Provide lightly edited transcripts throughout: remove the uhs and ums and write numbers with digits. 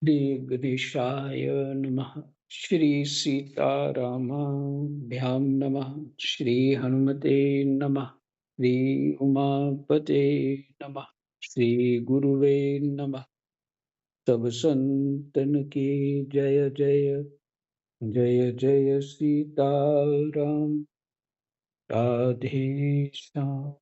श्री गणेशाय नमः। श्री सीतारामाभ्यां नमः। श्री हनुमते नमः। श्री उमापते नमः। श्री गुरुवे नमः। सब संतन की जय जय। जय जय सीताराम। राधे श्याम।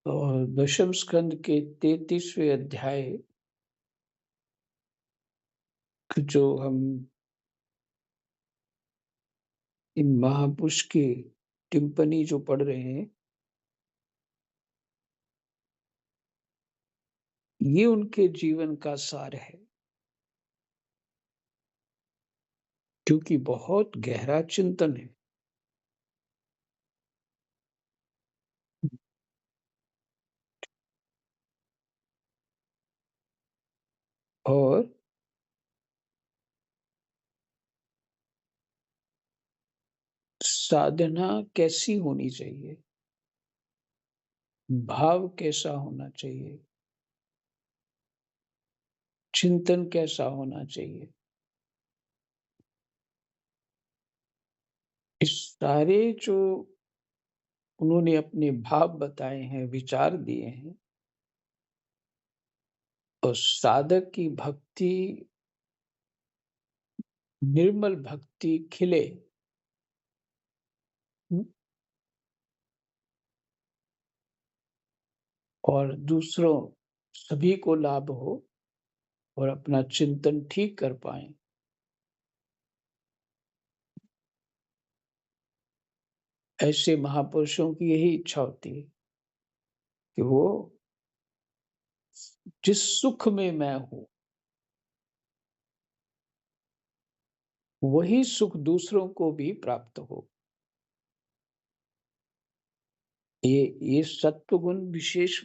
और दशम स्कंद के 33वें अध्याय जो हम इन महापुरुष की टिप्पणी जो पढ़ रहे हैं, ये उनके जीवन का सार है, क्योंकि बहुत गहरा चिंतन है। और साधना कैसी होनी चाहिए, भाव कैसा होना चाहिए, चिंतन कैसा होना चाहिए, इस सारे जो उन्होंने अपने भाव बताए हैं, विचार दिए हैं, और साधक की भक्ति, निर्मल भक्ति खिले, और दूसरों सभी को लाभ हो और अपना चिंतन ठीक कर पाए। ऐसे महापुरुषों की यही इच्छा होती है कि वो जिस सुख में मैं हूं, वही सुख दूसरों को भी प्राप्त हो। ये सत्व गुण विशेष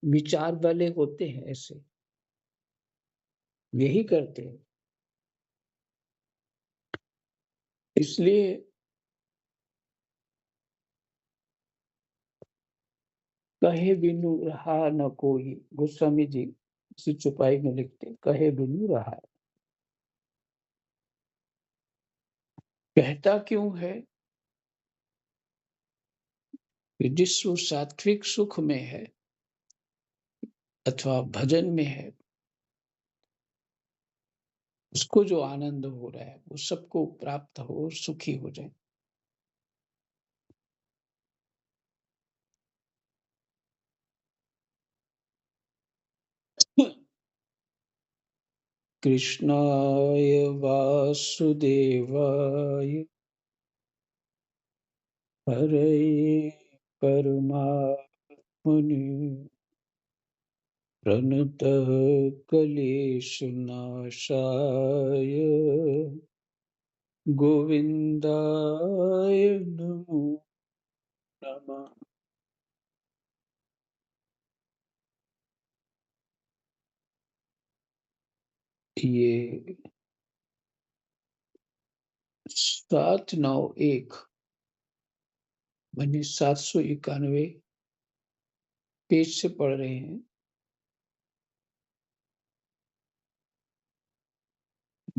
विचार वाले होते हैं, ऐसे यही करते हैं। इसलिए कहे बिनु रहा न कोई, गोस्वामी जी इसी चौपाई में लिखते, कहे बिनु रहा। कहता क्यों है कि जिस वो सात्विक सुख में है अथवा भजन में है, उसको जो आनंद हो रहा है वो सबको प्राप्त हो, सुखी हो जाए। कृष्णाय वासुदेवाय हरे परमात्मने प्रणतः क्लेशनाशाय गोविन्दाय नमो नमः। ये 791 माने 791 पेज से पढ़ रहे हैं।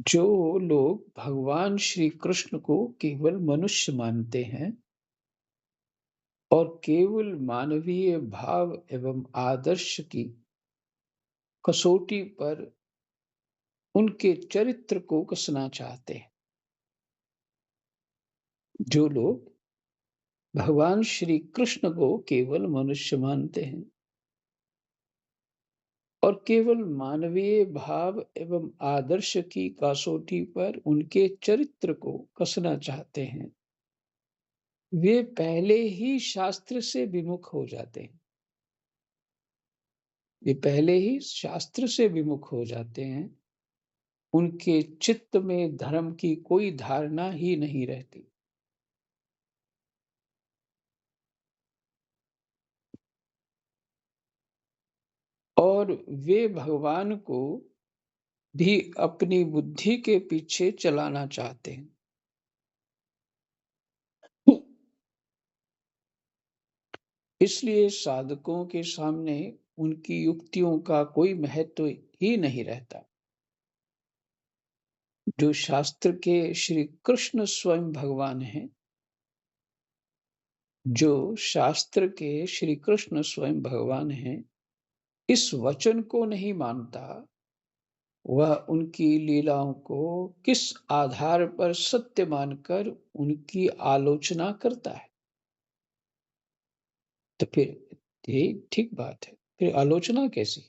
जो लोग भगवान श्री कृष्ण को केवल मनुष्य मानते हैं और केवल मानवीय भाव एवं आदर्श की कसौटी पर उनके चरित्र को कसना चाहते हैं, जो लोग भगवान श्री कृष्ण को केवल मनुष्य मानते हैं और केवल मानवीय भाव एवं आदर्श की कसौटी पर उनके चरित्र को कसना चाहते हैं, वे पहले ही शास्त्र से विमुख हो जाते हैं। ये पहले ही शास्त्र से विमुख हो जाते हैं। उनके चित्त में धर्म की कोई धारणा ही नहीं रहती। और वे भगवान को भी अपनी बुद्धि के पीछे चलाना चाहते हैं। इसलिए साधकों के सामने उनकी युक्तियों का कोई महत्व ही नहीं रहता। जो शास्त्र के श्री कृष्ण स्वयं भगवान हैं, जो शास्त्र के श्री कृष्ण स्वयं भगवान हैं, इस वचन को नहीं मानता, वह उनकी लीलाओं को किस आधार पर सत्य मानकर उनकी आलोचना करता है? तो फिर ये ठीक बात है। फिर आलोचना कैसी?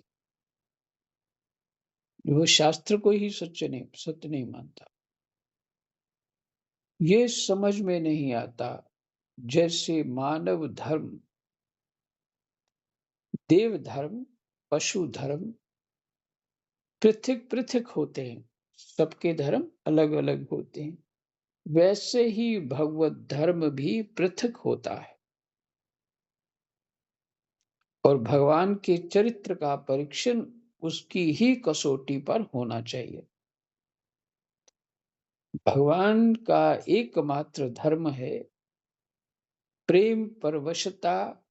वो शास्त्र को ही सत्य नहीं मानता। ये समझ में नहीं आता, जैसे मानव धर्म, देव धर्म, पशु धर्म पृथक-पृथक होते हैं। सबके धर्म अलग-अलग होते हैं। वैसे ही भगवत धर्म भी पृथक होता है और भगवान के चरित्र का परीक्षण उसकी ही कसौटी पर होना चाहिए। भगवान का एकमात्र धर्म है प्रेम परवशता,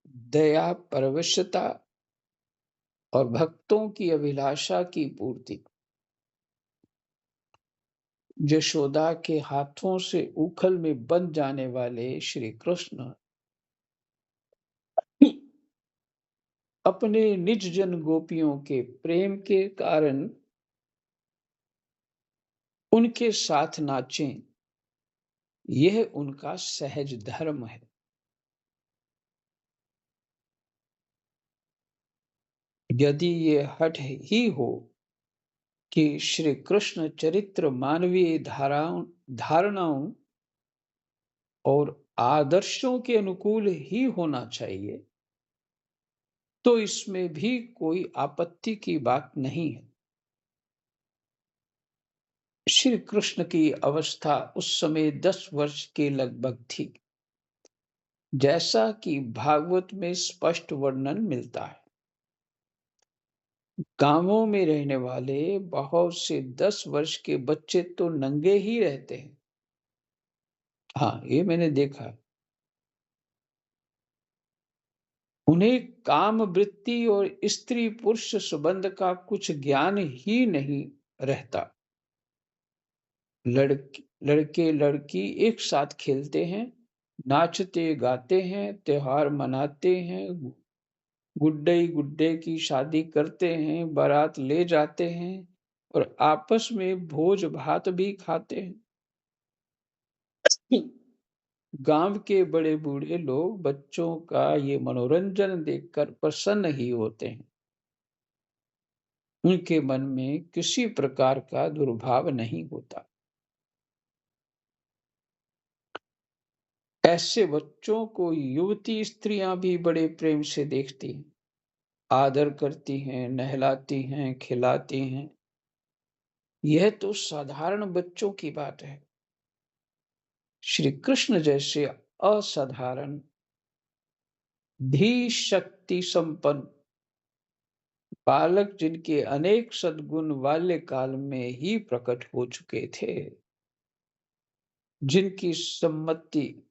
दया परवशता और भक्तों की अभिलाषा की पूर्ति। यशोदा के हाथों से उखल में बंध जाने वाले श्री कृष्ण अपने निज जन गोपियों के प्रेम के कारण उनके साथ नाचें, यह उनका सहज धर्म है। यदि ये हठ ही हो कि श्री कृष्ण चरित्र मानवीय धारणाओं और आदर्शों के अनुकूल ही होना चाहिए, तो इसमें भी कोई आपत्ति की बात नहीं है। श्री कृष्ण की अवस्था उस समय 10 वर्ष के लगभग थी, जैसा कि भागवत में स्पष्ट वर्णन मिलता है। गांवों में रहने वाले बहुत से 10 वर्ष के बच्चे तो नंगे ही रहते हैं। हाँ, ये मैंने देखा है। उन्हें काम वृत्ति और स्त्री पुरुष संबंध का कुछ ज्ञान ही नहीं रहता। लड़के लड़की एक साथ खेलते हैं, नाचते गाते हैं, त्योहार मनाते हैं, गुड्डे गुड्डे की शादी करते हैं, बारात ले जाते हैं और आपस में भोज भात भी खाते हैं। गांव के बड़े बूढ़े लोग बच्चों का ये मनोरंजन देखकर प्रसन्न ही होते हैं। उनके मन में किसी प्रकार का दुर्भाव नहीं होता। ऐसे बच्चों को युवती स्त्रियां भी बड़े प्रेम से देखती हैं, आदर करती हैं, नहलाती हैं, खिलाती हैं। यह तो साधारण बच्चों की बात है। श्री कृष्ण जैसे असाधारण, धीश शक्ति संपन्न बालक, जिनके अनेक सद्गुण बाल्यकाल में ही प्रकट हो चुके थे, जिनकी सम्मति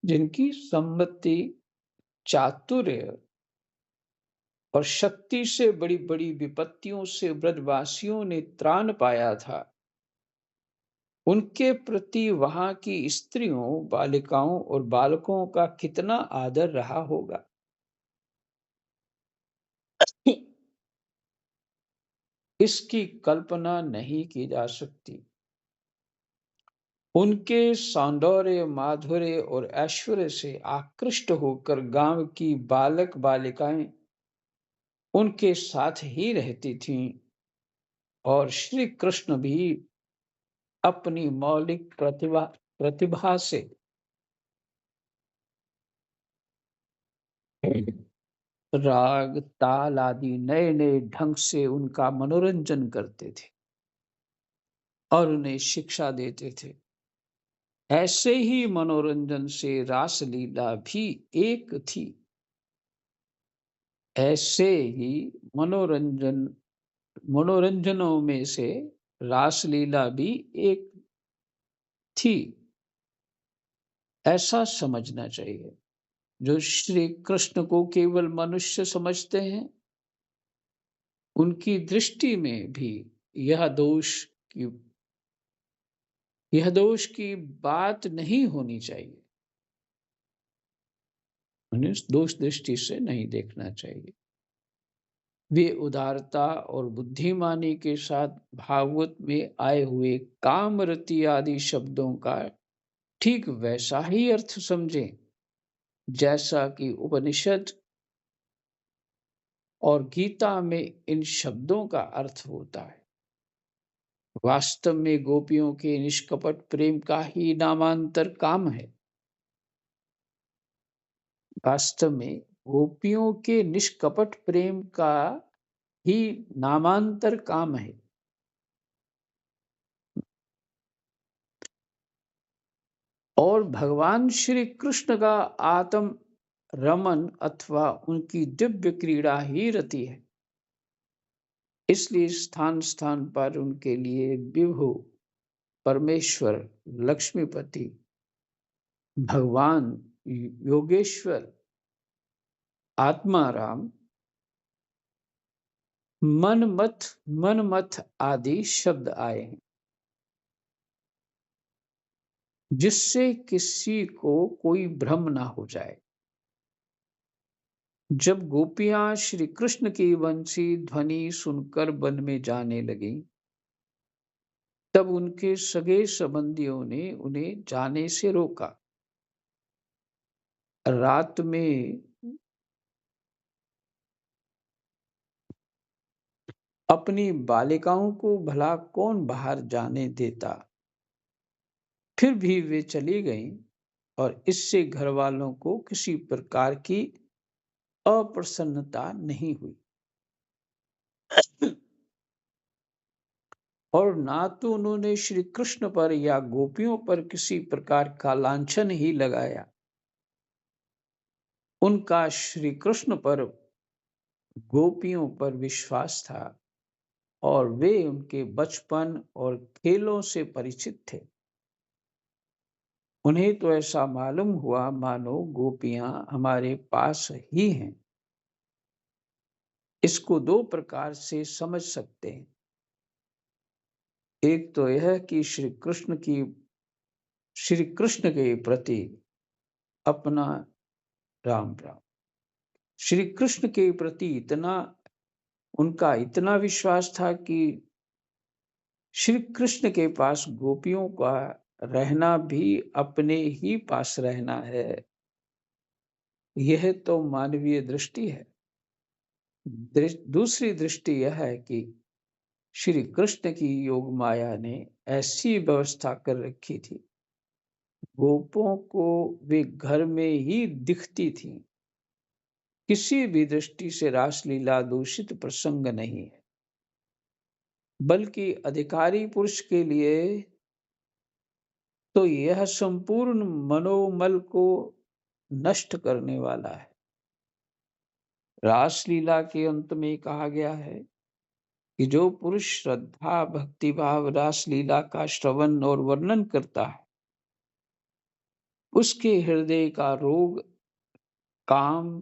जिनकी सम्मति, चातुर्य और शक्ति से बड़ी बड़ी विपत्तियों से ब्रजवासियों ने त्राण पाया था, उनके प्रति वहां की स्त्रियों, बालिकाओं और बालकों का कितना आदर रहा होगा। इसकी कल्पना नहीं की जा सकती। उनके सौंदर्य, माधुर्य और ऐश्वर्य से आकृष्ट होकर गांव की बालक बालिकाएं उनके साथ ही रहती थीं और श्री कृष्ण भी अपनी मौलिक प्रतिभा से राग, ताल आदि नए नए ढंग से उनका मनोरंजन करते थे और उन्हें शिक्षा देते थे। ऐसे ही मनोरंजन से रासलीला भी एक थी। ऐसे ही मनोरंजन मनोरंजनों में से रासलीला भी एक थी, ऐसा समझना चाहिए। जो श्री कृष्ण को केवल मनुष्य समझते हैं, उनकी दृष्टि में भी यह दोष की यह दोष की बात नहीं होनी चाहिए। उन्हें दोष दृष्टि से नहीं देखना चाहिए। वे उदारता और बुद्धिमानी के साथ भागवत में आए हुए कामरति आदि शब्दों का ठीक वैसा ही अर्थ समझें, जैसा कि उपनिषद और गीता में इन शब्दों का अर्थ होता है। वास्तव में गोपियों के निष्कपट प्रेम का ही नामांतर काम है। वास्तव में गोपियों के निष्कपट प्रेम का ही नामांतर काम है। और भगवान श्री कृष्ण का आत्म रमन अथवा उनकी दिव्य क्रीड़ा ही रति है। इसलिए स्थान स्थान पर उनके लिए विभु, परमेश्वर, लक्ष्मीपति, भगवान, योगेश्वर, आत्माराम, मनमथ आदि शब्द आए हैं, जिससे किसी को कोई भ्रम ना हो जाए। जब गोपियां श्री कृष्ण की वंशी ध्वनि सुनकर वन में जाने लगी, तब उनके सगे संबंधियों ने उन्हें जाने से रोका। रात में अपनी बालिकाओं को भला कौन बाहर जाने देता। फिर भी वे चली गईं और इससे घर वालों को किसी प्रकार की अप्रसन्नता नहीं हुई और ना तो उन्होंने श्री कृष्ण पर या गोपियों पर किसी प्रकार का लांछन ही लगाया। उनका श्री कृष्ण पर, गोपियों पर विश्वास था और वे उनके बचपन और खेलों से परिचित थे। उन्हें तो ऐसा मालूम हुआ मानो गोपियां हमारे पास ही हैं। इसको दो प्रकार से समझ सकते हैं। एक तो यह कि श्री कृष्ण के प्रति अपना राम राम श्री कृष्ण के प्रति उनका इतना विश्वास था कि श्री कृष्ण के पास गोपियों का रहना भी अपने ही पास रहना है। यह तो मानवीय दृष्टि है। दूसरी दृष्टि यह है कि श्री कृष्ण की योग माया ने ऐसी व्यवस्था कर रखी थी, गोपों को वे घर में ही दिखती थी। किसी भी दृष्टि से रासलीला दूषित प्रसंग नहीं है, बल्कि अधिकारी पुरुष के लिए तो यह संपूर्ण मनोमल को नष्ट करने वाला है। रासलीला के अंत में कहा गया है कि जो पुरुष श्रद्धा भक्ति भाव रासलीला का श्रवण और वर्णन करता है, उसके हृदय का रोग काम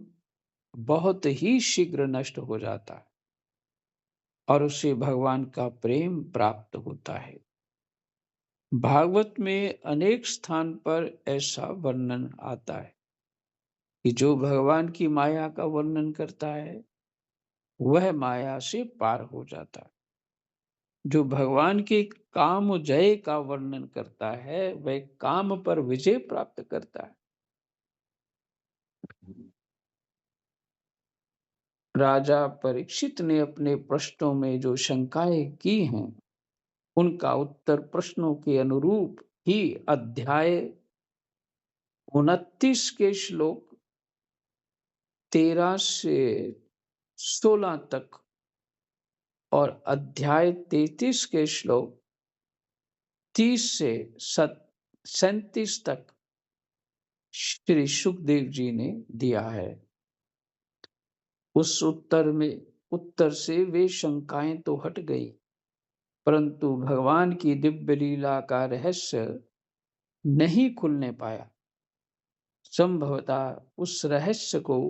बहुत ही शीघ्र नष्ट हो जाता है और उसे भगवान का प्रेम प्राप्त होता है। भागवत में अनेक स्थान पर ऐसा वर्णन आता है कि जो भगवान की माया का वर्णन करता है, वह माया से पार हो जाता है। जो भगवान के काम जय का वर्णन करता है, वह काम पर विजय प्राप्त करता है। राजा परीक्षित ने अपने प्रश्नों में जो शंकाएं की हैं, उनका उत्तर प्रश्नों के अनुरूप ही अध्याय 29 के श्लोक 13 से 16 तक और अध्याय 33 के श्लोक 30 से 37 तक श्री सुखदेव जी ने दिया है। उस उत्तर से वे शंकाएं तो हट गई, परंतु भगवान की दिव्य लीला का रहस्य नहीं खुलने पाया। संभवतः उस रहस्य को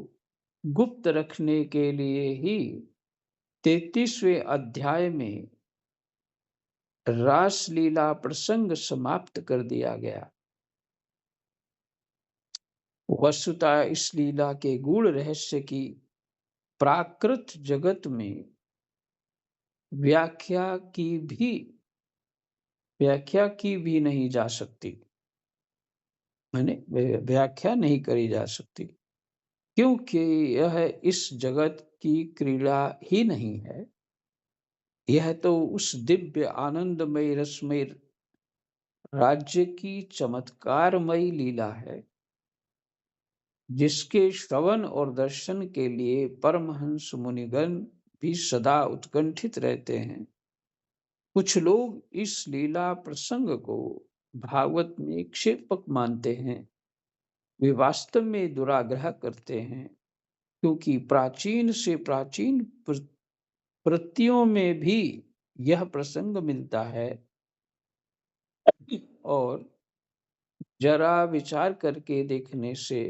गुप्त रखने के लिए ही 33वें अध्याय में रासलीला प्रसंग समाप्त कर दिया गया। वस्तुतः इस लीला के गूढ़ रहस्य की प्राकृत जगत में व्याख्या की भी व्याख्या की भी नहीं जा सकती, माने व्याख्या नहीं करी जा सकती, क्योंकि यह इस जगत की क्रीड़ा ही नहीं है। यह तो उस दिव्य आनंदमय रसमय राज्य की चमत्कारमयी लीला है, जिसके श्रवण और दर्शन के लिए परमहंस मुनिगण भी सदा उत्कंठित रहते हैं। कुछ लोग इस लीला प्रसंग को भागवत में क्षेपक मानते हैं। वे वास्तव में दुराग्रह करते हैं, क्योंकि प्राचीन से प्राचीन कृतियों में भी यह प्रसंग मिलता है, और जरा विचार करके देखने से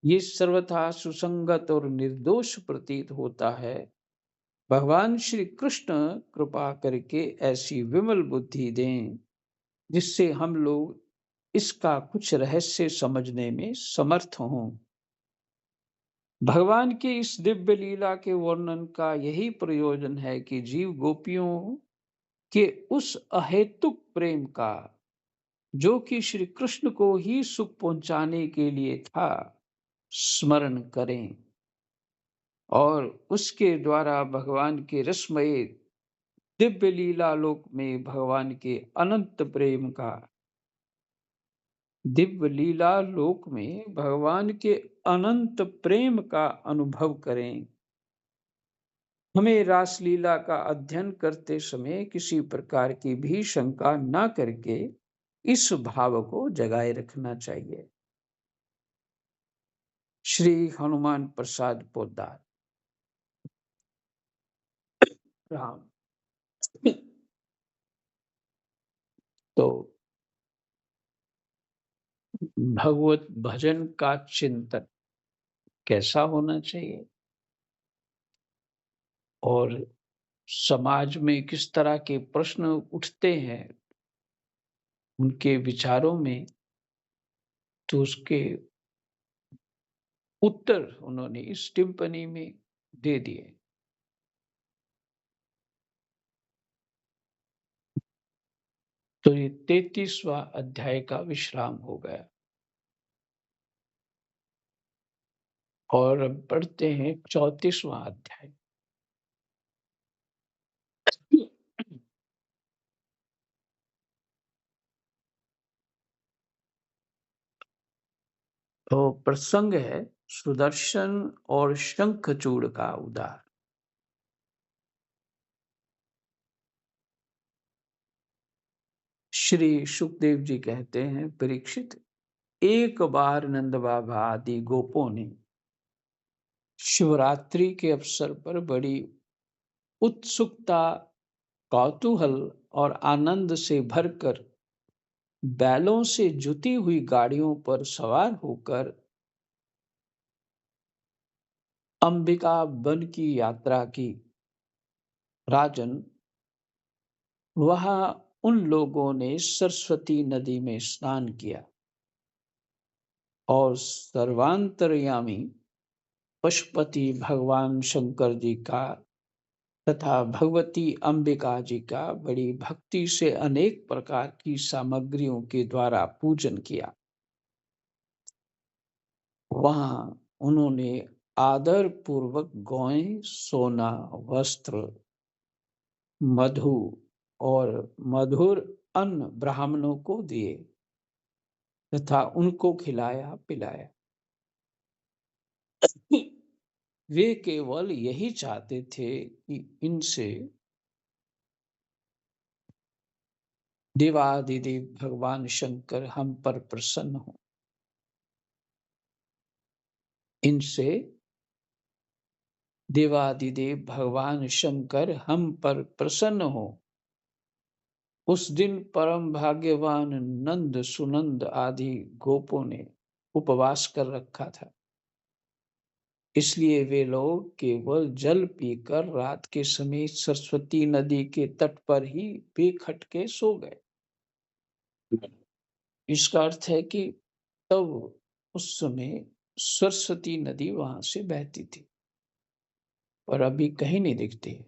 ये सर्वथा सुसंगत और निर्दोष प्रतीत होता है। भगवान श्री कृष्ण कृपा करके ऐसी विमल बुद्धि दें, जिससे हम लोग इसका कुछ रहस्य समझने में समर्थ हों। भगवान के इस दिव्य लीला के वर्णन का यही प्रयोजन है कि जीव गोपियों के उस अहेतुक प्रेम का, जो कि श्री कृष्ण को ही सुख पहुंचाने के लिए था, स्मरण करें, और उसके द्वारा भगवान के रसमय दिव्य लीला लोक में भगवान के अनंत प्रेम का दिव्य लीला लोक में भगवान के अनंत प्रेम का अनुभव करें। हमें रासलीला का अध्ययन करते समय किसी प्रकार की भी शंका न करके इस भाव को जगाए रखना चाहिए। श्री हनुमान प्रसाद पोद्दार। राम। तो भगवत भजन का चिंतन कैसा होना चाहिए, और समाज में किस तरह के प्रश्न उठते हैं उनके विचारों में, तो उसके उत्तर उन्होंने इस टिप्पणी में दे दिए। तो ये 33वां अध्याय का विश्राम हो गया, और अब पढ़ते हैं 34वां अध्याय। तो प्रसंग है सुदर्शन और शंखचूड़ का उद्धार। श्री सुखदेव जी कहते हैं, परीक्षित, एक बार नंद बाबा आदि गोपों ने शिवरात्रि के अवसर पर बड़ी उत्सुकता, कौतूहल और आनंद से भरकर बैलों से जुती हुई गाड़ियों पर सवार होकर अंबिका वन की यात्रा की। राजन, वहां उन लोगों ने सरस्वती नदी में स्नान किया और सर्वांतर्यामी पशुपति भगवान शंकर जी का तथा भगवती अंबिका जी का बड़ी भक्ति से अनेक प्रकार की सामग्रियों के द्वारा पूजन किया। वहां उन्होंने आदर पूर्वक गौएं, सोना, वस्त्र, मधु और मधुर अन्न ब्राह्मणों को दिए तथा उनको खिलाया पिलाया। वे केवल यही चाहते थे कि इनसे देवादिदेव भगवान शंकर हम पर प्रसन्न हो, इनसे देवादिदेव भगवान शंकर हम पर प्रसन्न हो। उस दिन परम भाग्यवान नंद सुनंद आदि गोपों ने उपवास कर रखा था, इसलिए वे लोग केवल जल पीकर रात के समय सरस्वती नदी के तट पर ही बेखटके सो गए। इसका अर्थ है कि तब उस समय सरस्वती नदी वहां से बहती थी, पर अभी कहीं नहीं दिखती।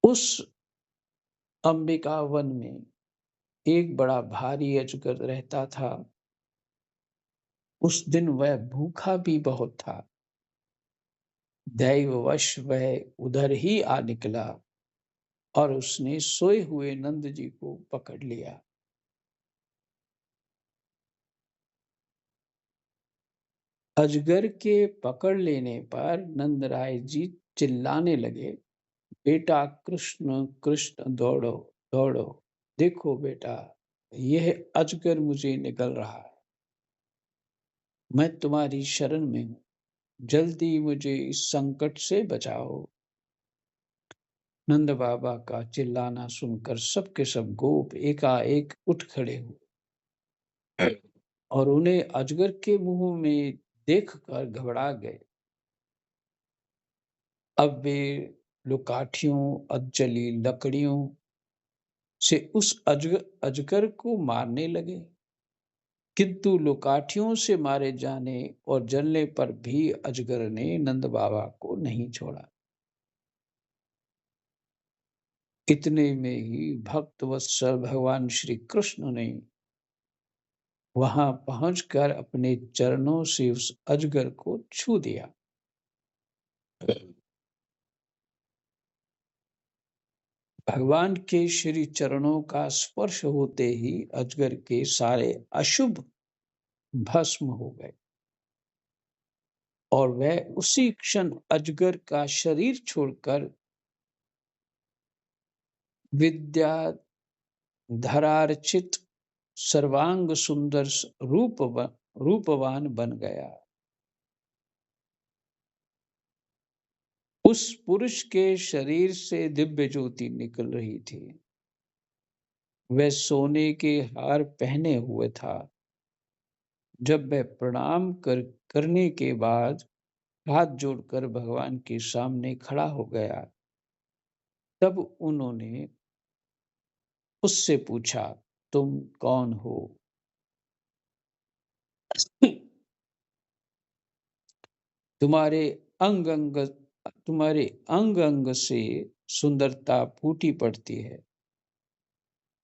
उस अंबिका वन में एक बड़ा भारी अजगर रहता था। उस दिन वह भूखा भी बहुत था। दैववश वह उधर ही आ निकला और उसने सोए हुए नंद जी को पकड़ लिया। अजगर के पकड़ लेने पर नंदराय जी चिल्लाने लगे, बेटा कृष्ण कृष्ण दौड़ो दौड़ो, देखो बेटा यह अजगर मुझे निगल रहा है, मैं तुम्हारी शरण में हूं, जल्दी मुझे इस संकट से बचाओ। नंद बाबा का चिल्लाना सुनकर सबके सब गोप एकाएक उठ खड़े हुए और उन्हें अजगर के मुंह में देखकर घबरा गए। अब वे लुकाठियों जली लकड़ियों से उस अजगर को मारने लगे, किंतु लुकाठियों से मारे जाने और जलने पर भी अजगर ने नंद बाबा को नहीं छोड़ा। इतने में ही भक्त वत्सल भगवान श्री कृष्ण ने वहां पहुंचकर अपने चरणों से उस अजगर को छू दिया। भगवान के श्री चरणों का स्पर्श होते ही अजगर के सारे अशुभ भस्म हो गए और वह उसी क्षण अजगर का शरीर छोड़कर विद्याधरार्चित सर्वांग सुंदर रूपवान बन गया। उस पुरुष के शरीर से दिव्य ज्योति निकल रही थी। वह सोने के हार पहने हुए था। जब वह प्रणाम करने के बाद हाथ जोड़कर भगवान के सामने खड़ा हो गया, तब उन्होंने उससे पूछा, तुम कौन हो? तुम्हारे अंग अंग तुम्हारे अंग अंग से सुंदरता फूटी पड़ती है।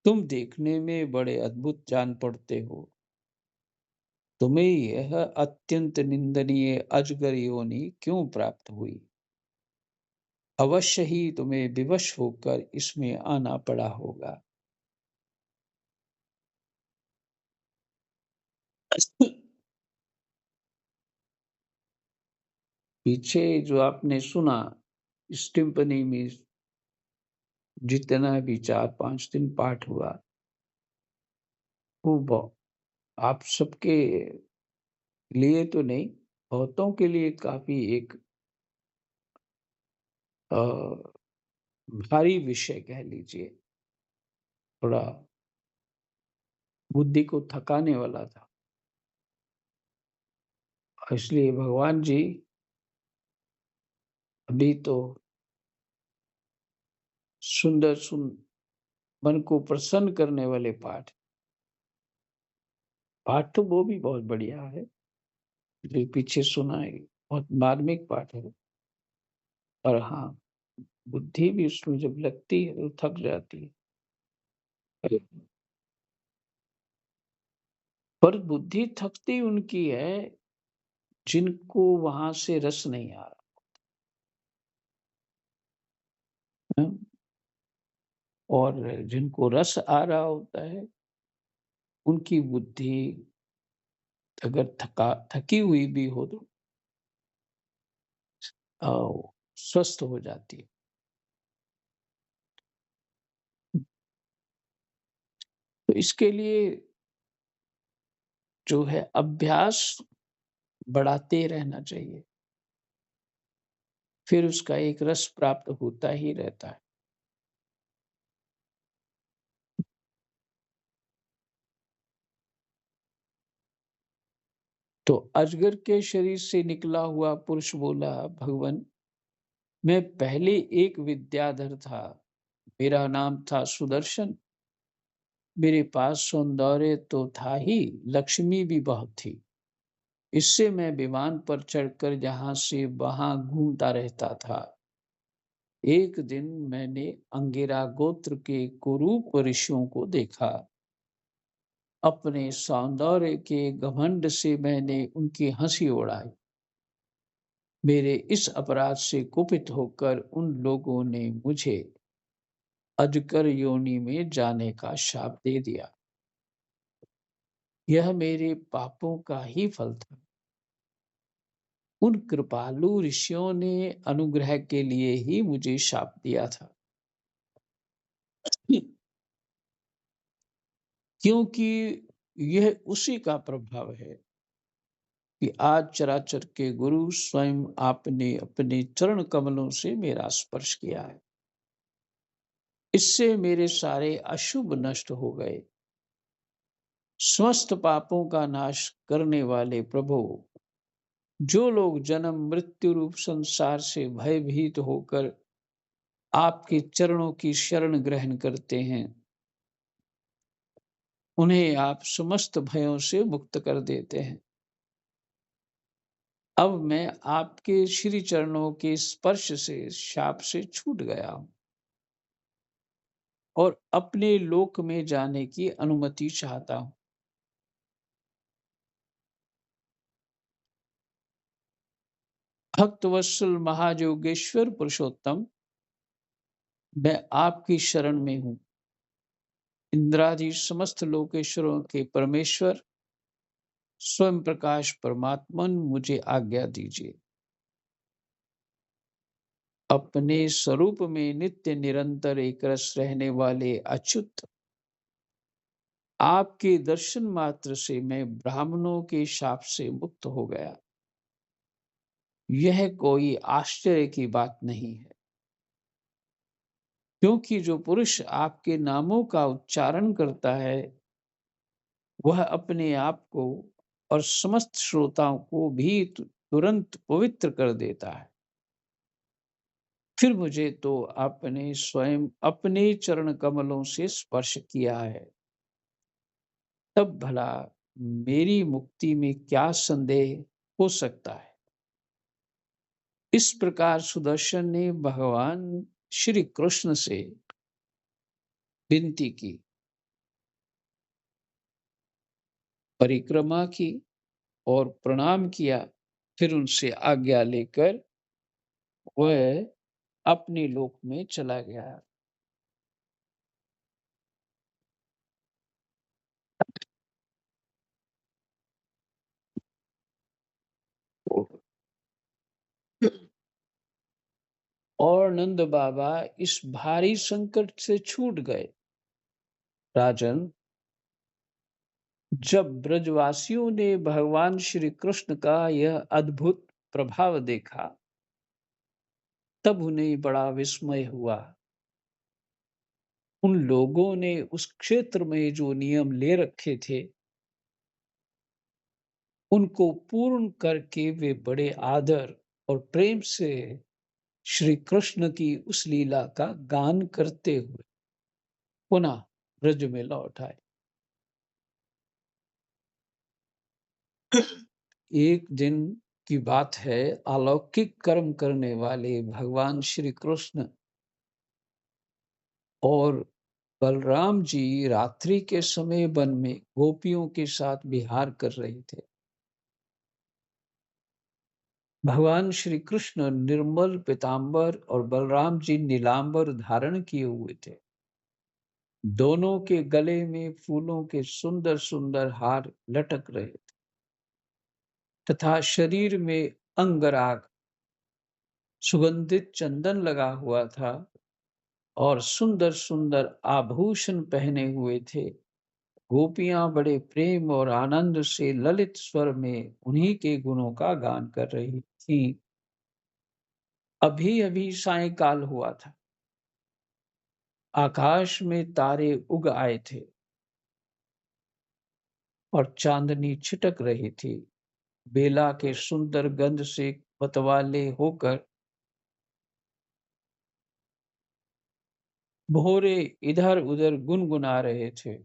तुम देखने में बड़े अद्भुत जान पड़ते हो। तुम्हें यह अत्यंत निंदनीय अजगर योनि क्यों प्राप्त हुई? अवश्य ही तुम्हें विवश होकर इसमें आना पड़ा होगा। पीछे जो आपने सुना इस टिप्पणी में, जितना भी 4-5 दिन पाठ हुआ, वो आप सबके लिए तो नहीं, बहुतों के लिए काफी एक अ, भारी विषय कह लीजिए, थोड़ा बुद्धि को थकाने वाला था। इसलिए भगवान जी अभी तो सुंदर मन को प्रसन्न करने वाले पाठ तो वो भी बहुत बढ़िया है, जो पीछे सुना है बहुत मार्मिक पाठ है। और हाँ, बुद्धि भी उसमें जब लगती है तो थक जाती है। पर बुद्धि थकती उनकी है जिनको वहां से रस नहीं आ रहा है। और जिनको रस आ रहा होता है, उनकी बुद्धि अगर थकी हुई भी हो तो अ, स्वस्थ हो जाती है। तो इसके लिए जो है अभ्यास बढ़ाते रहना चाहिए। फिर उसका एक रस प्राप्त होता ही रहता है। तो अजगर के शरीर से निकला हुआ पुरुष बोला, भगवन, मैं पहले एक विद्याधर था। मेरा नाम था सुदर्शन। मेरे पास सौंदर्य तो था ही, लक्ष्मी भी बहुत थी। इससे मैं विमान पर चढ़कर यहाँ से वहां घूमता रहता था। एक दिन मैंने अंगिरा गोत्र के कुरूप ऋषियों को देखा। अपने सौंदर्य के घमंड से मैंने उनकी हंसी उड़ाई। मेरे इस अपराध से कुपित होकर उन लोगों ने मुझे अजगर योनि में जाने का शाप दे दिया। यह मेरे पापों का ही फल था। उन कृपालु ऋषियों ने अनुग्रह के लिए ही मुझे शाप दिया था, क्योंकि यह उसी का प्रभाव है कि आज चराचर के गुरु स्वयं आपने अपने चरण कमलों से मेरा स्पर्श किया है। इससे मेरे सारे अशुभ नष्ट हो गए। समस्त पापों का नाश करने वाले प्रभु, जो लोग जन्म मृत्यु रूप संसार से भयभीत होकर आपके चरणों की शरण ग्रहण करते हैं, उन्हें आप समस्त भयों से मुक्त कर देते हैं। अब मैं आपके श्री चरणों के स्पर्श से शाप से छूट गया हूं और अपने लोक में जाने की अनुमति चाहता हूं। भक्तवत्सल महायोगेश्वर पुरुषोत्तम, मैं आपकी शरण में हूं। इंद्रादि समस्त लोकेश्वरों के परमेश्वर स्वयं प्रकाश परमात्मन, मुझे आज्ञा दीजिए। अपने स्वरूप में नित्य निरंतर एक रस रहने वाले अच्युत, आपके दर्शन मात्र से मैं ब्राह्मणों के शाप से मुक्त हो गया। यह कोई आश्चर्य की बात नहीं है, क्योंकि जो पुरुष आपके नामों का उच्चारण करता है, वह अपने आप को और समस्त श्रोताओं को भी तुरंत पवित्र कर देता है। फिर मुझे तो आपने स्वयं अपने चरण कमलों से स्पर्श किया है, तब भला मेरी मुक्ति में क्या संदेह हो सकता है। इस प्रकार सुदर्शन ने भगवान श्री कृष्ण से विनती की, परिक्रमा की और प्रणाम किया। फिर उनसे आज्ञा लेकर वह अपने लोक में चला गया। और नंद बाबा इस भारी संकट से छूट गए। राजन, जब ब्रजवासियों ने भगवान श्री कृष्ण का यह अद्भुत प्रभाव देखा, तब उन्हें बड़ा विस्मय हुआ। उन लोगों ने उस क्षेत्र में जो नियम ले रखे थे, उनको पूर्ण करके वे बड़े आदर और प्रेम से श्री कृष्ण की उस लीला का गान करते हुए पुनः ब्रज में लौट आए। एक दिन की बात है, अलौकिक कर्म करने वाले भगवान श्री कृष्ण और बलराम जी रात्रि के समय वन में गोपियों के साथ विहार कर रहे थे। भगवान श्री कृष्ण निर्मल पीतांबर और बलराम जी नीलांबर धारण किए हुए थे। दोनों के गले में फूलों के सुंदर सुंदर हार लटक रहे थे तथा शरीर में अंगराग सुगंधित चंदन लगा हुआ था और सुंदर सुंदर आभूषण पहने हुए थे। गोपियां बड़े प्रेम और आनंद से ललित स्वर में उन्हीं के गुणों का गान कर रही थीं। अभी अभी सायंकाल हुआ था। आकाश में तारे उग आए थे और चांदनी छिटक रही थी। बेला के सुंदर गंध से मतवाले होकर भोरे इधर उधर गुनगुना रहे थे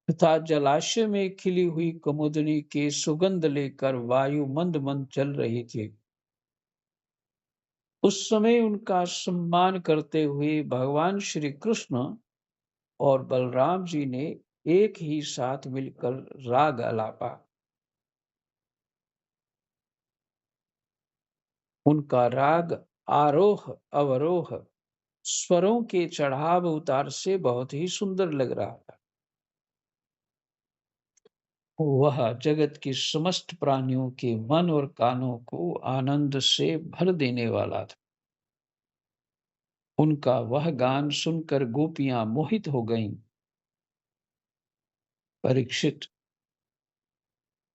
तथा जलाशय में खिली हुई कुमुदनी की सुगंध लेकर वायु मंद मंद चल रही थी। उस समय उनका सम्मान करते हुए भगवान श्री कृष्ण और बलराम जी ने एक ही साथ मिलकर राग आलापा। उनका राग आरोह अवरोह स्वरों के चढ़ाव उतार से बहुत ही सुंदर लग रहा था। वह जगत के समस्त प्राणियों के मन और कानों को आनंद से भर देने वाला था। उनका वह गान सुनकर गोपियां मोहित हो गईं। परीक्षित,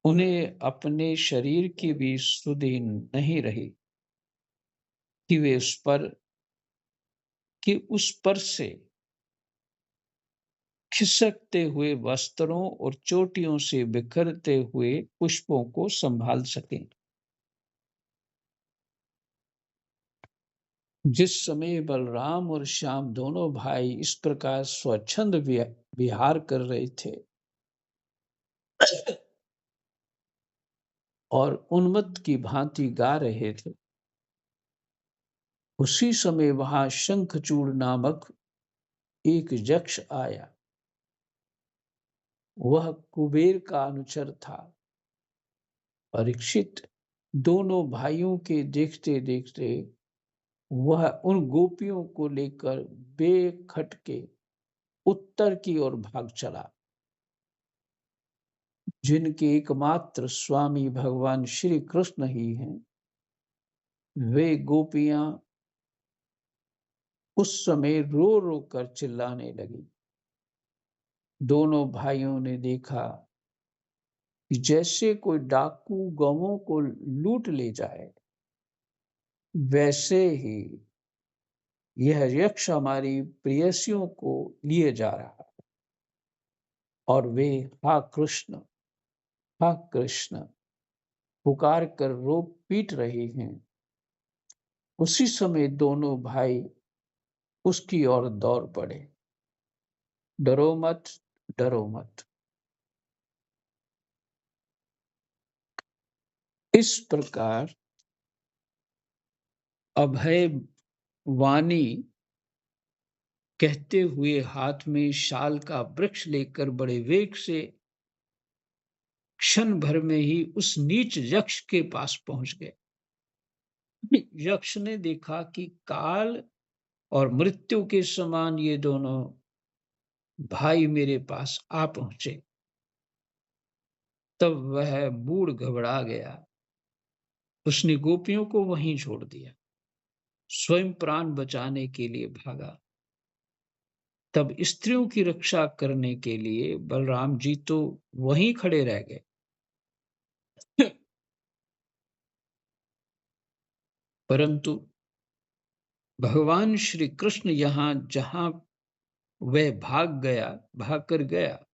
उन्हें अपने शरीर की भी सुधि नहीं रही कि वे उस पर से खिसकते हुए वस्त्रों और चोटियों से बिखरते हुए पुष्पों को संभाल सकें। जिस समय बलराम और श्याम दोनों भाई इस प्रकार स्वच्छंद विहार कर रहे थे और उन्मत्त की भांति गा रहे थे, उसी समय वहां शंखचूड़ नामक एक यक्ष आया। वह कुबेर का अनुचर था। परीक्षित, दोनों भाइयों के देखते देखते वह उन गोपियों को लेकर बेखटके उत्तर की ओर भाग चला, जिनके एकमात्र स्वामी भगवान श्री कृष्ण ही हैं। वे गोपियां उस समय रो रो कर चिल्लाने लगी। दोनों भाइयों ने देखा कि जैसे कोई डाकू गौओं को लूट ले जाए, वैसे ही यह यक्ष हमारी प्रेयसियों को लिए जा रहा है। और वे हा कृष्ण पुकार कर रो पीट रही हैं। उसी समय दोनों भाई उसकी ओर दौड़ पड़े। डरो मत, डरो मत। इस प्रकार अभय वाणी कहते हुए हाथ में शाल का वृक्ष लेकर बड़े वेग से क्षण भर में ही उस नीच यक्ष के पास पहुंच गए। यक्ष ने देखा कि काल और मृत्यु के समान ये दोनों भाई मेरे पास आ पहुंचे। तब वह बूढ़ घबरा गया। उसने गोपियों को वहीं छोड़ दिया, स्वयं प्राण बचाने के लिए भागा। तब स्त्रियों की रक्षा करने के लिए बलराम जी तो वहीं खड़े रह गए। परंतु भगवान श्री कृष्ण यहाँ जहां वह भाग कर गया,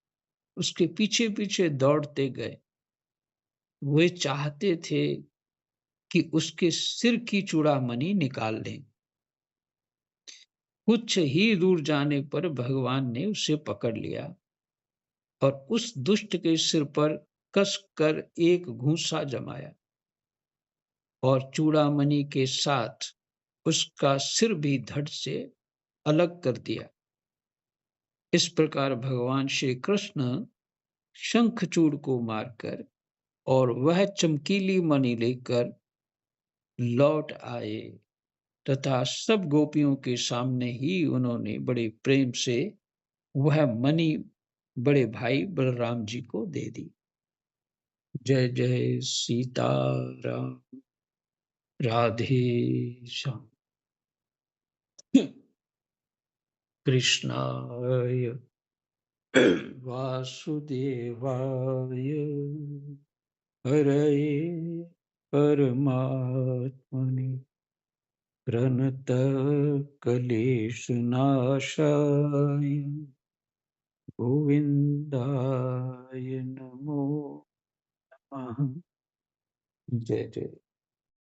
उसके पीछे पीछे दौड़ते गए। वे चाहते थे कि उसके सिर की चूड़ामणि निकाल लें। कुछ ही दूर जाने पर भगवान ने उसे पकड़ लिया और उस दुष्ट के सिर पर कस कर एक घूंसा जमाया और चूड़ामणि के साथ उसका सिर भी धड़ से अलग कर दिया। इस प्रकार भगवान श्री कृष्ण शंखचूड़ को मारकर और वह चमकीली मणि लेकर लौट आए तथा सब गोपियों के सामने ही उन्होंने बड़े प्रेम से वह मणि बड़े भाई बलराम जी को दे दी। जय जय सीताराम। राधे श्याम। कृष्णाय वासुदेवाय हरये परमात्मने प्रणतक्लेशनाशाय गोविन्दाय नमो नमः। जय जय।